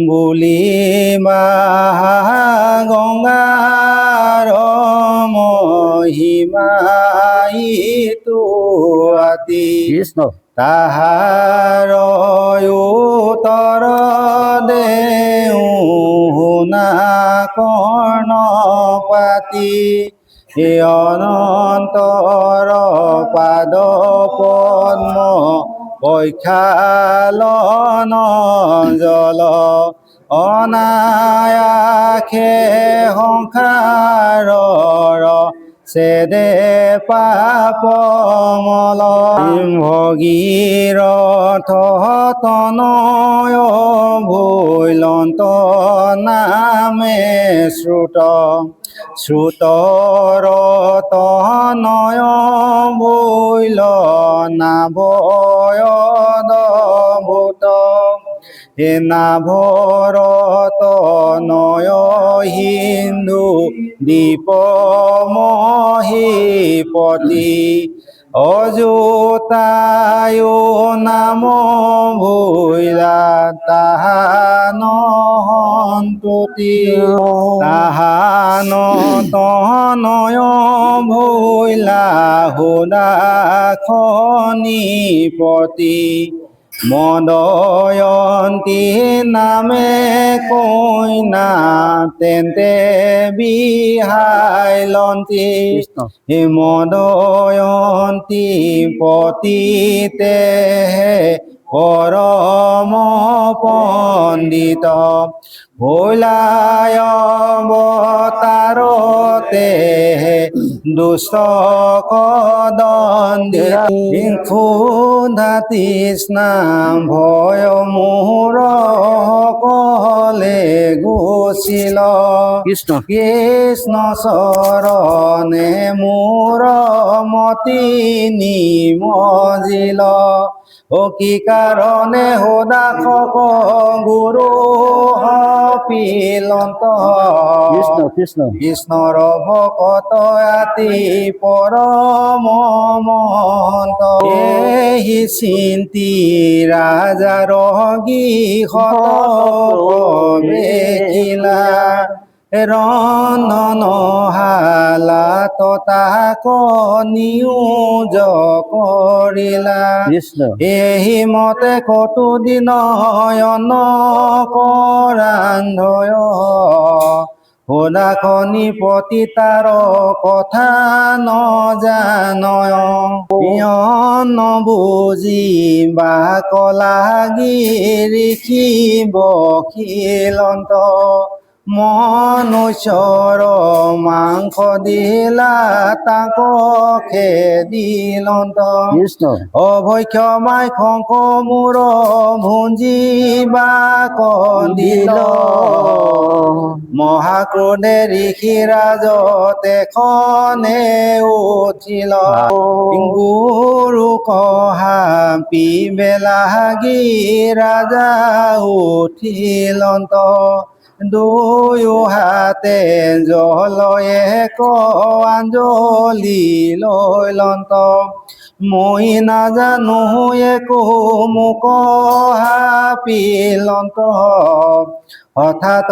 বুলি গঙ্গার মহিমাইতু আতি কৃষ্ণ তাহার উত্তর দেউ শুনা কর্ণপাতি অনন্তৰ পাদ পদ্ম বৈখালন জল অনায়াসে সংসাৰৰ ছেদে পাপ মল ভগীৰথ তনয় ভৈলন্ত নামে শ্ৰুত শ্ৰুতৰ তনয় ভৈল নাভয়দ ভূত হে নাভৰত নয় হিন্দু দীপ মহীপতি অযোতায়ো নাম ভৈলা তাহান সন্ততি তাহান তনয় ভৈলা সুদাখনিপতি মদয়ন্তী নামে কইনা তেন্তে বিহাইলন্তী মদয়ন্তী পতিতে পৰম পণ্ডিত ভৈলায় অৱতাৰতে দুষ্ট কদন্দি ক্ষুধা তৃষ্ণা ভয় মোহৰ সকলে গুচিল কৃষ্ণ কৃষ্ণ চৰণে মোৰ মতি নিমজিল ও কি কাৰণে সদাশক গুৰু পিলন্ত কৃষ্ণ কৃষ্ণ কৃষ্ণৰ ভকত আতি পৰম মহন্ত এহি চিন্তি ৰাজাৰ গৃহত বেখিলা ৰন্ধন শালা ততাক নিয়োজ কৰিলা কৃষ্ণ এহি মতে কটু দিন অন্ন কৰান্ধয় সুদাখনি পতিতাৰ কথা নজানয় অন্ন বুজি বা কলাগি ঋষিব খিলন্ত মনুষ্যৰ মাংস দিলা তাক খেদিলন্ত কৃষ্ণ অভক্ষ মাংস মূৰ ভুঞ্জিবা কন্দিল মহাক্ৰোধে ঋষিৰাজ তেখনে উঠিল গুৰু কহা পিবেলাগি ৰাজা উঠিলন্ত দুয়ো হাতে জলয়ে আঞ্জলি লৈলন্ত মই নাজানো একো মোক হাপিলন্ত হঠাৎ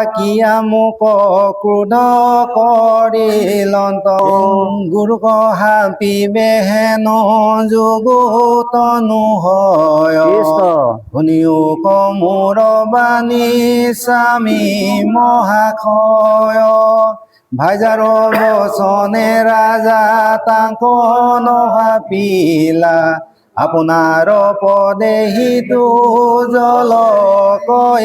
কিয়া মোক ক্ৰোধ কৰিলন্ত গুৰু হাপিবে হেন যোগতনু হয় শুনিও মোৰ বাণী স্বামী মহাশয় ভাইজাৰ বচনে ৰাজা তাক নহাপিলা আপোনাৰ পদেহিতো জল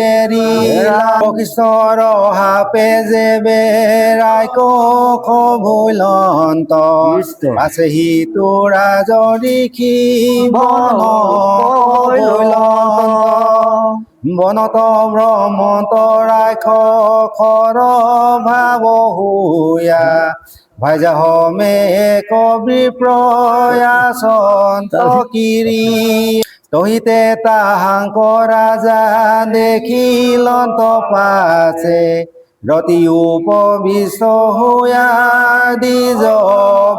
এৰিলা কৃষ্ণৰ সাপে যে বেৰাই কখ ভৈলন্ত আছেহি তো ৰাজৰ ঋষি বন বনত ভ্ৰমন্ত ৰাখ খৰ ভাৱ হুয়া ভাইজা হমে কবি প্ৰয়াসন্ত কিৰি তহিতে তাহাঙ্ক রাজা দেখিলন্ত পাছে রতি উপবিষ্ট হইয়া দ্বিজ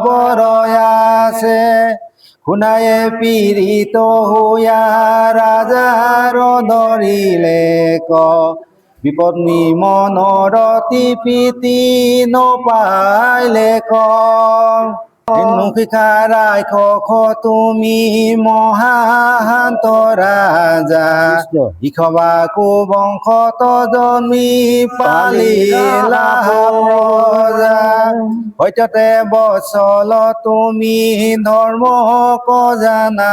বরয়াছে শুনায়ে পীড়িত হইয়া রাজাৰ ধৰিলে ক বিপত্নী মনৰতি প্ৰীতি নপাইলে ক মুখিখাৰাই খ তুমি মহান্ত ৰাজা কৃষ্ণ ইখবাকু বংশত জন্মি পালিলা প্ৰজা সত্যতে বচল তুমি ধৰ্ম জানা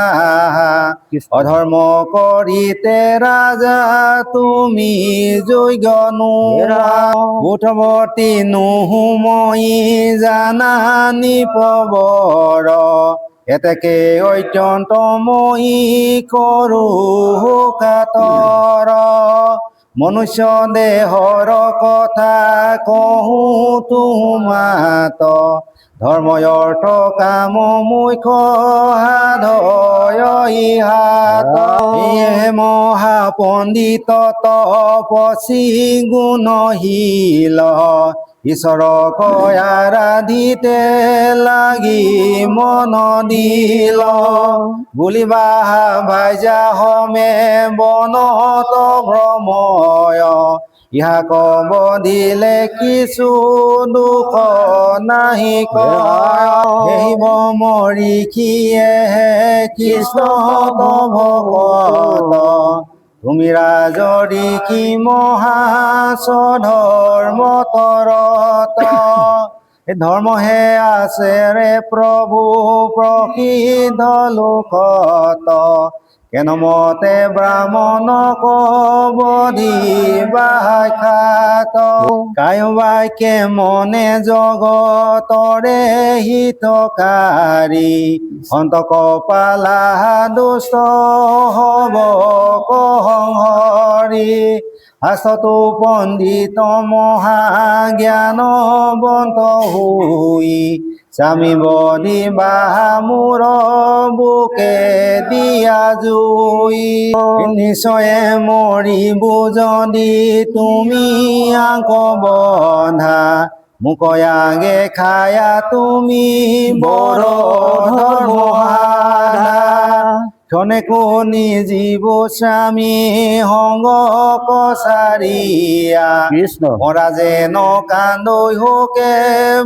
কৃষ্ণ অধৰ্ম কৰিতে ৰাজা তুমি যোগ্য নোৱা বুধৱতী নোহোময়ী জানা নিপবৰ এতেকে অত্যন্ত মই কৰো কাতৰ মনুষ্য দেহৰ কথা কহো তোমাত ধৰ্ম অৰ্থ কাম মুখ্য সাধয় ইহাত এয়ে মহাপণ্ডিত তপসী গুণশীল ঈশ্বৰক আৰাধিতে লাগি মন দিল বুলিবা ভাইজা হমে বনত ভ্ৰময় ইহা কব দিলে কিছু দুখ নাহি কহিব মৰিষিয়ে কৃষ্ণ ভকত তুমি ৰাজৰিষি মহাধৰ্ম তৰত ধৰ্মহে আছে ৰে প্ৰভু প্ৰসিদ্ধ লোকত কেন মতে ব্ৰাহ্মণক বধিবাই খাত কায়বাক্যে মনে জগতৰে হিতকাৰী অন্ত কপালা দুষ্ট হব সংহৰি শাস্ত্ৰতো পণ্ডিত মহাজ্ঞানৱন্ত হৈ স্বামী বধিবা মূৰ বুকে দিয়া জুই নিশ্চয়ে মৰিব যদি তুমি আক বন্ধা মুকয়াগে খায়া তুমি বৰ ধৰ্মহাৰা ক্ষণে কোনি জীৱ স্বামী সংগ কছাৰিয়া কৃষ্ণ মৰা যেন কান্দৈ হোকে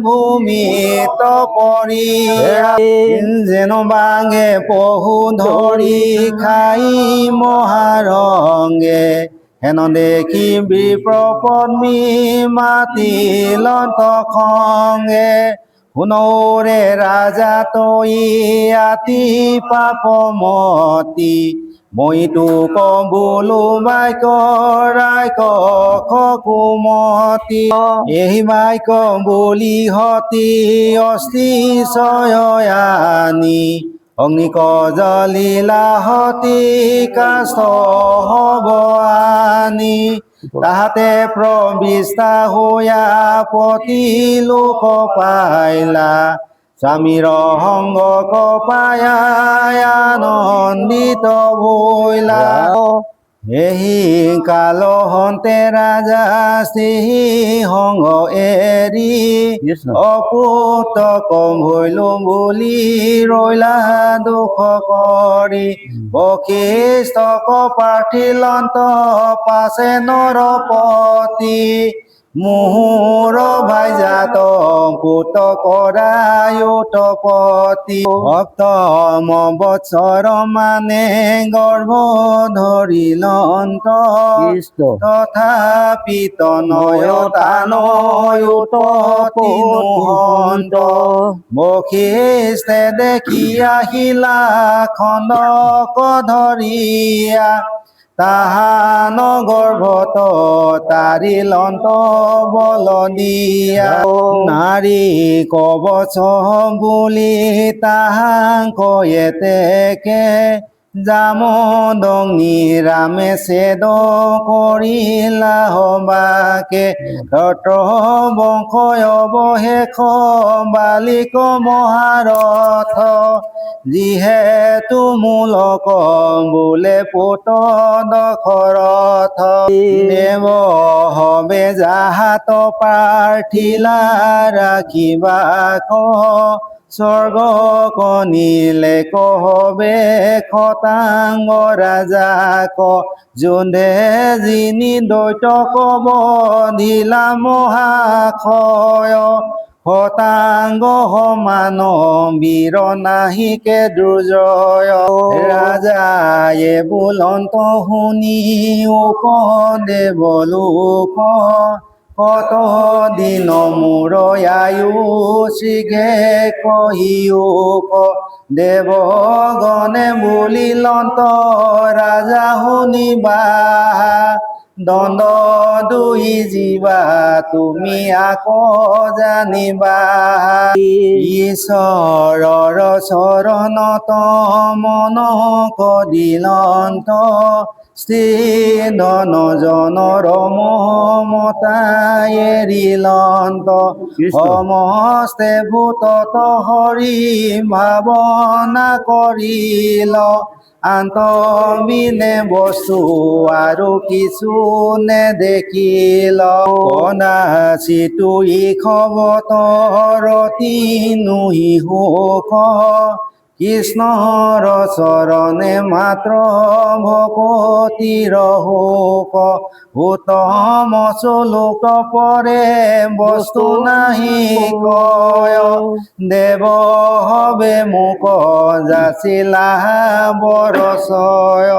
ভূমিত পৰি যেন বাঙে পহু ধৰি খাই মহাৰংগে হেন দেখি বিপ্ৰপদ্মী মাতিলন্ত খংগে শুনৌৰে ৰাজা তই আতি পাপমতি মই তোক বোলো বাক্য ৰাইক কুমতি এই বাক্য বলি হতি অস্থি চয়ানি অগ্নিক জলিলা হতি কাষ্ঠ হব আনি তাহাতে প্ৰবিষ্টা হৈয়া পতি লোক পাইলা স্বামীৰ সংগ পায়া আনন্দিত ভৈলা এহি কাল হন্তে ৰাজা স্নেহী সংগ এৰি কৃষ্ণ অপুতক ভৈলো বুলি ৰৈলা দুখ কৰি বশিষ্ঠক পাৰ্থিলন্ত পাছে নৰপতি মুহুৰ ভাইজাত পুত কৰায়ুতপতি সপ্তম বৎসৰ মানে গৰ্ভ ধৰিলন্ত কৃষ্ণ তথাপি তনয়তানয়ুতপতি নুহন্ত বশিষ্ঠে দেখি আহিলা খণ্ডক ধৰিয়া তাহান গৰ্ভত তাৰিলন্ত বল দিয়া নাৰী কবচ বুলি তাহাক এতেকে জামদগ্নি ৰামে ছেদ কৰিলা হবাকে ক্ষত্ৰ বংশ অৱশেষ বালিক মহাৰথ যিহেতু মূলক বোলে পুত দশৰথ দেৱ হবে জাহাত পাৰ্থিলা ৰাখিবা স্বর্গ কনিলে কহবে খতাঙ্গ রাজা ক জোনে যিনি দৈত কব ধিলা মহাক্ষয় শতাংগ সমান বীৰ নাহিকে দুৰ্জয় ৰাজায়ে বুলন্ত শুনি উপদেৱ লোক কত দিন মূৰ আয়ুষিকে কহিয়োক দেৱগণে বুলিলন্ত ৰাজা শুনিবা দণ্ড দুই জীৱা তুমি আকৌ জানিবা ঈশ্বৰৰ চৰণত মন কদিলন্ত শ্ৰী ধন জনৰ মমতা এৰিলন্ত সমস্তে ভূতত হৰি ভাৱনা কৰিল আন্তবিনে বস্তু আৰু কিছু নেদেখিল কনাচিতো খবতৰতি নুহি শোক কৃষ্ণৰ চৰণে মাত্ৰ ভকতিৰ শোক উত্তম শ্লোক পৰে বস্তু নাহি কয় দেৱ হবে মোক যাচিলা বৰচয়